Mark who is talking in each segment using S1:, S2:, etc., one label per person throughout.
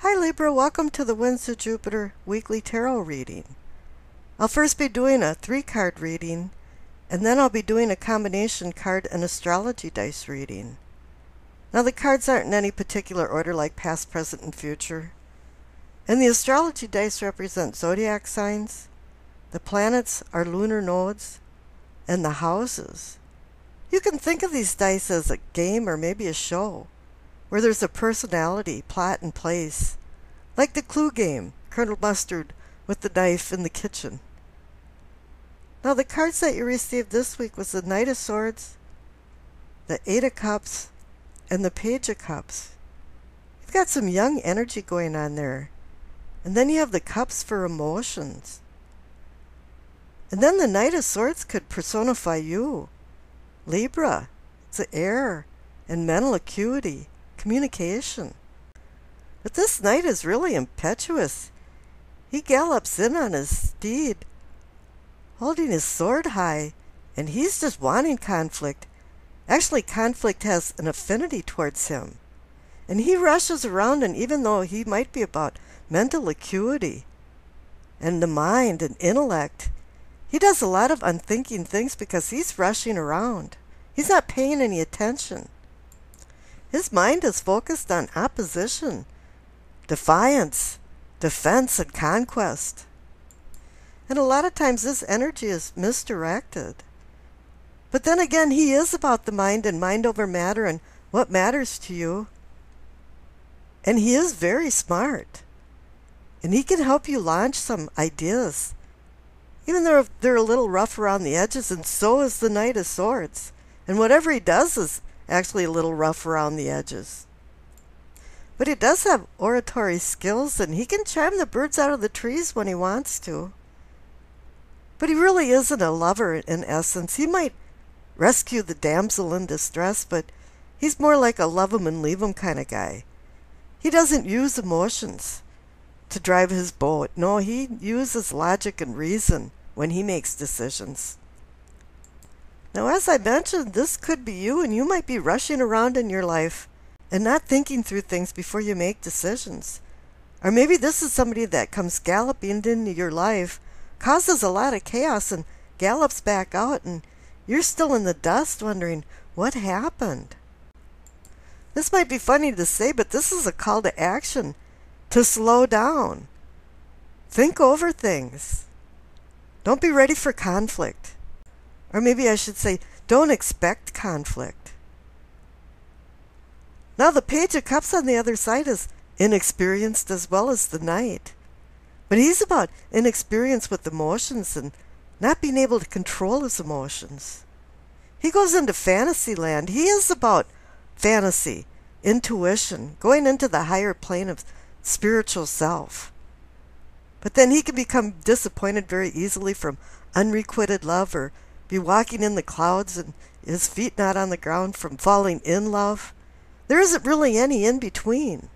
S1: Hi Libra, welcome to the Winds of Jupiter weekly tarot reading. I'll first be doing a 3-card reading, and then I'll be doing a combination card and astrology dice reading. Now the cards aren't in any particular order like past, present, and future. And the astrology dice represent zodiac signs, the planets are lunar nodes, and the houses. You can think of these dice as a game or maybe a show, where there's a personality, plot, and place, like the Clue game, Colonel Mustard with the knife in the kitchen. Now the cards that you received this week was the Knight of Swords, the 8 of Cups, and the Page of Cups. You've got some young energy going on there. And then you have the Cups for emotions. And then the Knight of Swords could personify you. Libra, it's the air and mental acuity, communication. But this knight is really impetuous. He gallops in on his steed, holding his sword high, and he's just wanting conflict. Actually, conflict has an affinity towards him. And he rushes around, and even though he might be about mental acuity and the mind and intellect, he does a lot of unthinking things because he's rushing around. He's not paying any attention. His mind is focused on opposition, defiance, defense, and conquest. And a lot of times this energy is misdirected. But then again, he is about the mind and mind over matter and what matters to you. And he is very smart. And he can help you launch some ideas. Even though they're a little rough around the edges, and so is the Knight of Swords. And whatever he does is actually a little rough around the edges. But he does have oratory skills, and he can charm the birds out of the trees when he wants to. But he really isn't a lover in essence. He might rescue the damsel in distress, but he's more like a love 'em and leave 'em kind of guy. He doesn't use emotions to drive his boat. No, he uses logic and reason when he makes decisions. Now, as I mentioned, this could be you, and you might be rushing around in your life and not thinking through things before you make decisions. Or maybe this is somebody that comes galloping into your life, causes a lot of chaos, and gallops back out, and you're still in the dust wondering, what happened? This might be funny to say, but this is a call to action, to slow down. Think over things. Don't be ready for conflict. Or maybe I should say, don't expect conflict. Now the Page of Cups on the other side is inexperienced as well as the Knight. But he's about inexperience with emotions and not being able to control his emotions. He goes into fantasy land. He is about fantasy, intuition, going into the higher plane of spiritual self. But then he can become disappointed very easily from unrequited love, or be walking in the clouds and his feet not on the ground from falling in love. There isn't really any in between.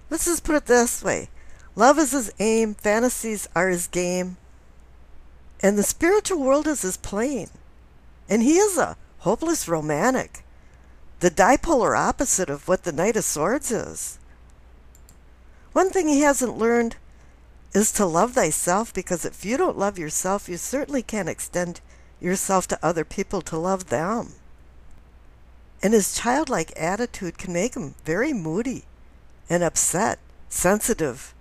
S1: Let's just put it this way. Love is his aim, fantasies are his game, and the spiritual world is his plane. And he is a hopeless romantic, the dipolar opposite of what the Knight of Swords is. One thing he hasn't learned is to love thyself, because if you don't love yourself, you certainly can't extend yourself to other people to love them. And his childlike attitude can make him very moody and upset, sensitive.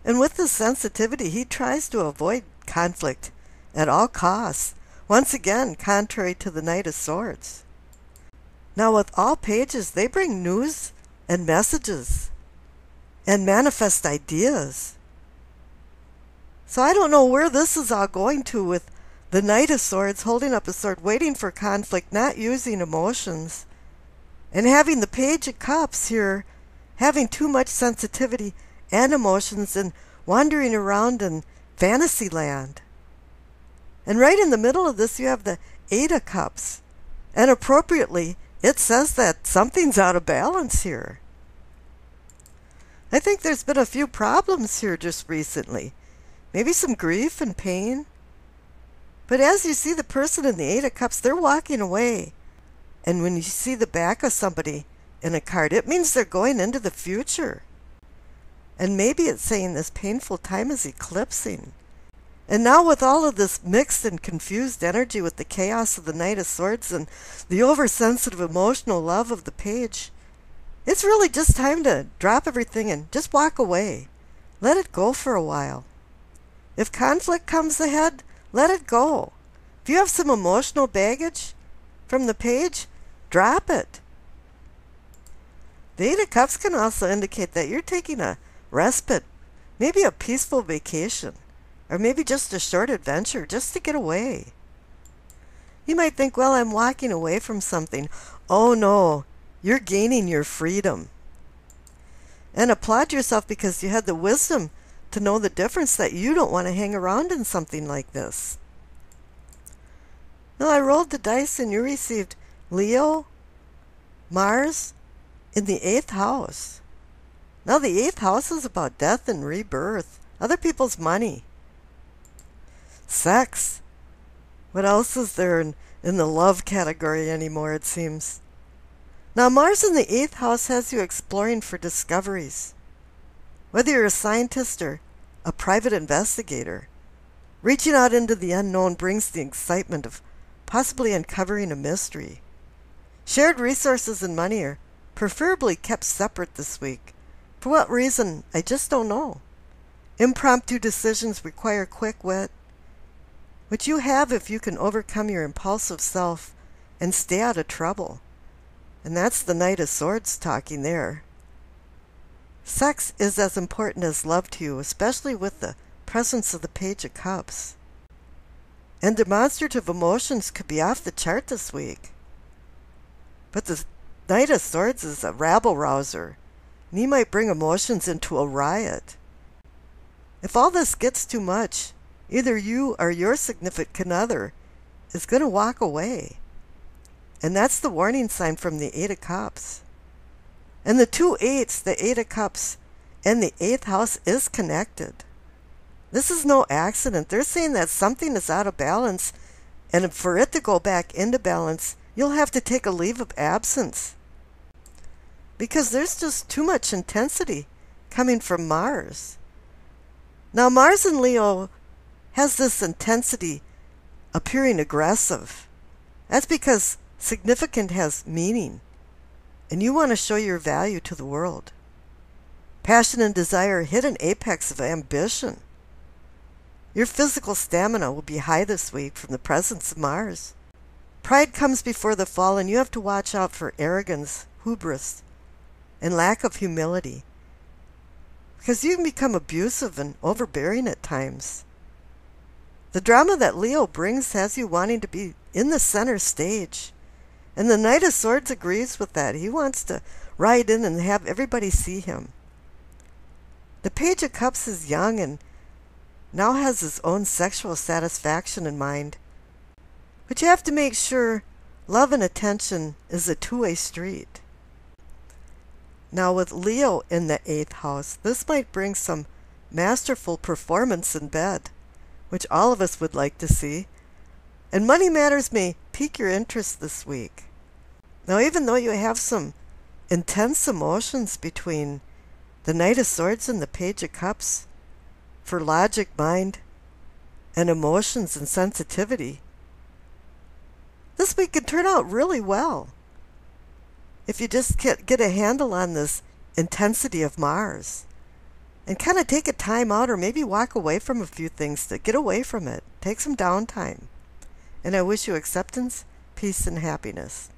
S1: And with this sensitivity, he tries to avoid conflict at all costs, once again contrary to the Knight of Swords. Now with all pages, they bring news and messages and manifest ideas. So I don't know where this is all going to, with the Knight of Swords holding up a sword, waiting for conflict, not using emotions, and having the Page of Cups here, having too much sensitivity and emotions and wandering around in fantasy land. And right in the middle of this, you have the Eight of Cups. And appropriately, it says that something's out of balance here. I think there's been a few problems here just recently. Maybe some grief and pain. But as you see the person in the Eight of Cups, they're walking away. And when you see the back of somebody in a card, it means they're going into the future. And maybe it's saying this painful time is eclipsing. And now with all of this mixed and confused energy, with the chaos of the Knight of Swords and the oversensitive emotional love of the Page, it's really just time to drop everything and just walk away. Let it go for a while. If conflict comes ahead, let it go. If you have some emotional baggage from the Page, drop it. The Eight of Cups can also indicate that you're taking a respite, maybe a peaceful vacation, or maybe just a short adventure just to get away. You might think, well, I'm walking away from something. Oh no, you're gaining your freedom. And applaud yourself because you had the wisdom to know the difference, that you don't want to hang around in something like this. Now I rolled the dice and you received Leo, Mars, in the 8th house. Now the 8th house is about death and rebirth, other people's money, sex. What else is there in the love category anymore, it seems? Now Mars in the 8th house has you exploring for discoveries. Whether you're a scientist or a private investigator, reaching out into the unknown brings the excitement of possibly uncovering a mystery. Shared resources and money are preferably kept separate this week. For what reason, I just don't know. Impromptu decisions require quick wit, which you have if you can overcome your impulsive self and stay out of trouble. And that's the Knight of Swords talking there. Sex is as important as love to you, especially with the presence of the Page of Cups. And demonstrative emotions could be off the chart this week. But the Knight of Swords is a rabble-rouser, and he might bring emotions into a riot. If all this gets too much, either you or your significant other is going to walk away. And that's the warning sign from the Eight of Cups. And the two eights, the Eight of Cups and the 8th house, is connected. This is no accident. They're saying that something is out of balance, and for it to go back into balance, you'll have to take a leave of absence. Because there's just too much intensity coming from Mars. Now Mars in Leo has this intensity appearing aggressive. That's because significant has meaning, and you want to show your value to the world. Passion and desire hit an apex of ambition. Your physical stamina will be high this week from the presence of Mars. Pride comes before the fall, and you have to watch out for arrogance, hubris, and lack of humility, because you can become abusive and overbearing at times. The drama that Leo brings has you wanting to be in the center stage. And the Knight of Swords agrees with that. He wants to ride in and have everybody see him. The Page of Cups is young and now has his own sexual satisfaction in mind. But you have to make sure love and attention is a two-way street. Now, with Leo in the 8th house, this might bring some masterful performance in bed, which all of us would like to see. And money matters may pique your interest this week. Now, even though you have some intense emotions between the Knight of Swords and the Page of Cups for logic, mind, and emotions and sensitivity, this week can turn out really well if you just get a handle on this intensity of Mars and kind of take a time out or maybe walk away from a few things to get away from it. Take some downtime. And I wish you acceptance, peace, and happiness.